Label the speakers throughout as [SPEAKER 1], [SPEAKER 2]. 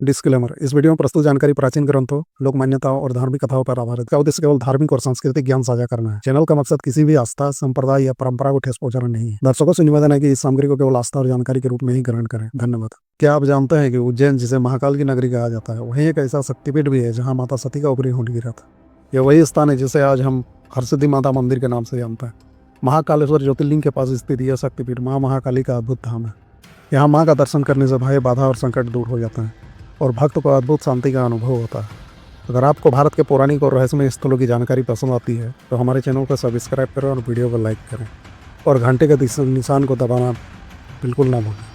[SPEAKER 1] Disclaimer. इस video में प्रस्तुत जानकारी प्राचीन ग्रंथों, लोक मान्यताओं और धार्मिक कथाओं पर आधारित है। इसका उद्देश्य केवल धार्मिक और सांस्कृतिक ज्ञान साझा करना है। चैनल का मकसद किसी भी आस्था, संप्रदाय या परंपरा को ठेस पहुंचाना नहीं है। दर्शकों से निवेदन है कि इस सामग्री को केवल आस्था और जानकारी के रूप में ही ग्रहण करें। धन्यवाद। क्या आप जानते हैं कि उज्जैन, जिसे महाकाल की नगरी कहा जाता है, वहीं एक ऐसा शक्तिपीठ भी है जहाँ माता सती का ऊपरी होंठ गिरा था। यह वही स्थान है जिसे आज हम हरसिद्धि माता मंदिर के नाम से जानते हैं। महाकालेश्वर ज्योतिर्लिंग के पास स्थित यह शक्तिपीठ माँ महाकाली का अद्भुत धाम है। यहाँ माँ का दर्शन करने से भय, बाधा और संकट दूर हो जाते हैं और भक्त को अद्भुत शांति का अनुभव होता है। अगर आपको भारत के पौराणिक और रहस्यमय स्थलों की जानकारी पसंद आती है तो हमारे चैनल को सब्सक्राइब करें और वीडियो को लाइक करें और घंटे के निशान को दबाना बिल्कुल ना भूलें।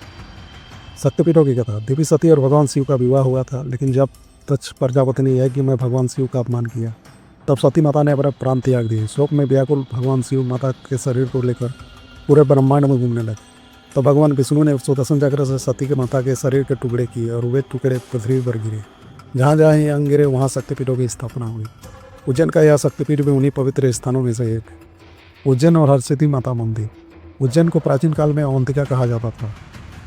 [SPEAKER 1] शक्तिपीठों की कथा। देवी सती और भगवान शिव का विवाह हुआ था, लेकिन जब दक्ष प्रजापति ने यह कि मैं भगवान शिव का अपमान किया, तब सती माता ने अपना प्राण त्याग दिए। शोक में व्याकुल भगवान शिव माता के शरीर को लेकर पूरे ब्रह्मांड में घूमने लगे। तो भगवान विष्णु ने सुदर्शन चक्र से सती के माता के शरीर के टुकड़े किए और वे टुकड़े पृथ्वी पर गिरे। जहाँ जहाँ ये अंग गिरे वहाँ शक्तिपीठों की स्थापना हुई। उज्जैन का यह शक्तिपीठ भी उन्हीं पवित्र स्थानों में से एक है। उज्जैन और हरसिद्धि माता मंदिर। उज्जैन को प्राचीन काल में अवंतिका कहा जाता था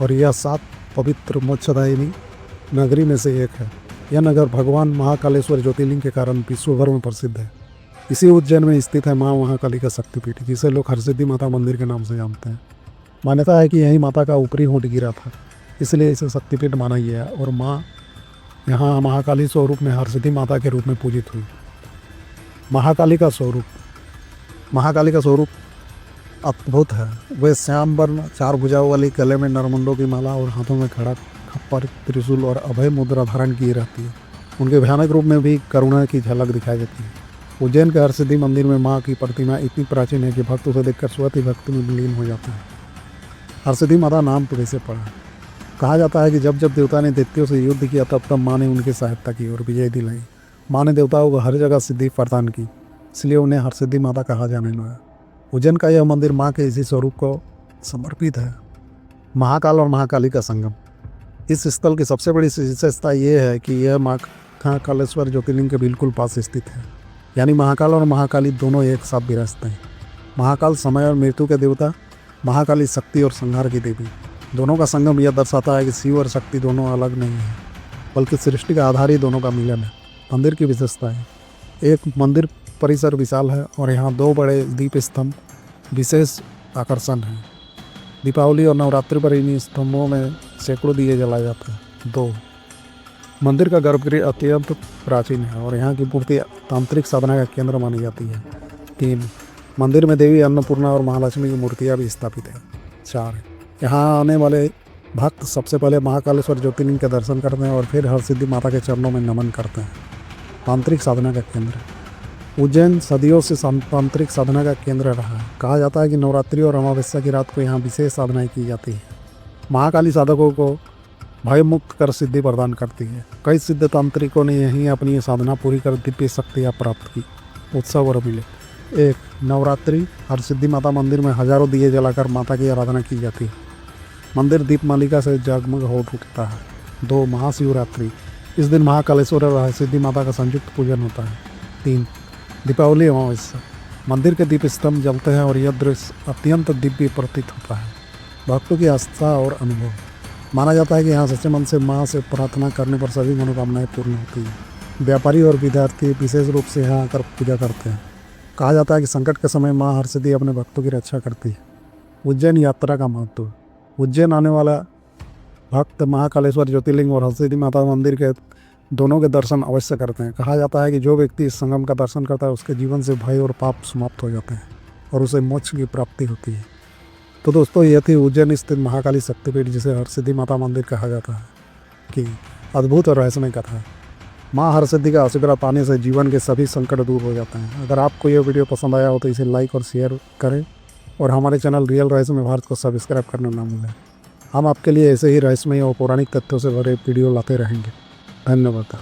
[SPEAKER 1] और यह 7 पवित्र मोक्षदायिनी नगरी में से एक है। यह नगर भगवान महाकालेश्वर ज्योतिर्लिंग के कारण विश्व भर में प्रसिद्ध है। इसी उज्जैन में स्थित है माँ महाकाली का शक्तिपीठ, जिसे लोग हरसिद्धि माता मंदिर के नाम से जानते हैं। मान्यता है कि यही माता का ऊपरी होंठ गिरा था, इसलिए इसे शक्तिपीठ माना गया और माँ यहाँ महाकाली स्वरूप में हरसिद्धि माता के रूप में पूजित हुई। महाकाली का स्वरूप अद्भुत है। वे श्याम वर्ण, 4 भुजाओं वाली, गले में नरमुंडों की माला और हाथों में खड़ा खप्पर, त्रिशूल और अभय मुद्रा धारण की रहती है। उनके भयानक रूप में भी करुणा की झलक दिखाई देती है। उज्जैन के हरसिद्धि मंदिर में माँ की प्रतिमा इतनी प्राचीन है कि भक्त उसे देखकर स्वतः ही भक्ति में विलीन हो जाते हैं। हरसिद्धि माता नाम तो कैसे पड़ा? कहा जाता है कि जब जब देवता ने दैत्यों से युद्ध किया तब तब माँ ने उनकी सहायता की और विजय दिलाई। माँ ने देवताओं को हर जगह सिद्धि प्रदान की, इसलिए उन्हें हरसिद्धि माता कहा जाने लगा। उज्जैन का यह मंदिर माँ के इसी स्वरूप को समर्पित है। महाकाल और महाकाली का संगम। इस स्थल की सबसे बड़ी विशेषता ये है कि यह महाकालेश्वर ज्योतिर्लिंग के बिल्कुल पास स्थित है। यानी महाकाल और महाकाली दोनों एक साथ विराजते हैं। महाकाल समय और मृत्यु के देवता, महाकाली शक्ति और संहार की देवी। दोनों का संगम यह दर्शाता है कि शिव और शक्ति दोनों अलग नहीं हैं, बल्कि सृष्टि का आधार ही दोनों का मिलन है। मंदिर की विशेषता है। एक मंदिर परिसर विशाल है और यहाँ 2 बड़े दीप स्तंभ विशेष आकर्षण हैं। दीपावली और नवरात्रि पर इन स्तंभों में सैकड़ों दिए जलाए जाते हैं। 2, मंदिर का गर्भगृह अत्यंत प्राचीन है और यहाँ की मूर्ति तांत्रिक साधना का केंद्र मानी जाती है। 3, मंदिर में देवी अन्नपूर्णा और महालक्ष्मी की मूर्तियाँ भी स्थापित हैं। 4, यहाँ आने वाले भक्त सबसे पहले महाकालेश्वर ज्योतिर्लिंग के दर्शन करते हैं और फिर हरसिद्धि माता के चरणों में नमन करते हैं। तांत्रिक साधना का केंद्र। उज्जैन सदियों से तांत्रिक साधना का केंद्र रहा है। कहा जाता है कि नवरात्रि और अमावस्या की रात को यहाँ विशेष साधनाएँ की जाती है। महाकाली साधकों को भय मुक्त कर सिद्धि प्रदान करती है। कई सिद्ध तांत्रिकों ने यहीं अपनी साधना पूरी कर दिव्य शक्तियाँ प्राप्त की, उत्सव और मिले। 1, नवरात्रि। हरसिद्धि माता मंदिर में हजारों दिए जलाकर माता की आराधना की जाती है। मंदिर दीपमालिका से जगमग हो उठता है। 2, महाशिवरात्रि। इस दिन महाकालेश्वर और हरसिद्धि माता का संयुक्त पूजन होता है। 3, दीपावली अमावस्या। मंदिर के दीप स्तंभ जलते हैं और यह दृश्य अत्यंत दिव्य प्रतीत होता है। भक्तों की आस्था और अनुभव। माना जाता है कि यहाँ सच्चे मन से माँ से प्रार्थना करने पर सभी मनोकामनाएं पूर्ण होती हैं। व्यापारी और विद्यार्थी विशेष रूप से यहाँ आकर पूजा करते हैं। कहा जाता है कि संकट के समय माँ हरसिद्धि अपने भक्तों की रक्षा करती है। उज्जैन यात्रा का महत्व। उज्जैन आने वाला भक्त महाकालेश्वर ज्योतिर्लिंग और हरसिद्धि माता मंदिर के दोनों के दर्शन अवश्य करते हैं। कहा जाता है कि जो व्यक्ति इस संगम का दर्शन करता है उसके जीवन से भय और पाप समाप्त हो जाते हैं और उसे मोक्ष की प्राप्ति होती है। तो दोस्तों, यह थी उज्जैन स्थित महाकाली शक्तिपीठ, जिसे हरसिद्धि माता मंदिर कहा जाता है, कि अद्भुत और रहस्यमय कथा। माँ हरसिद्धि का आशीर्वाद पाने से जीवन के सभी संकट दूर हो जाते हैं। अगर आपको यह वीडियो पसंद आया हो तो इसे लाइक और शेयर करें और हमारे चैनल रियल रहस्यमय भारत को सब्सक्राइब करना ना भूलें। हम आपके लिए ऐसे ही रहस्यमय और पौराणिक तथ्यों से भरे वीडियो लाते रहेंगे। धन्यवाद।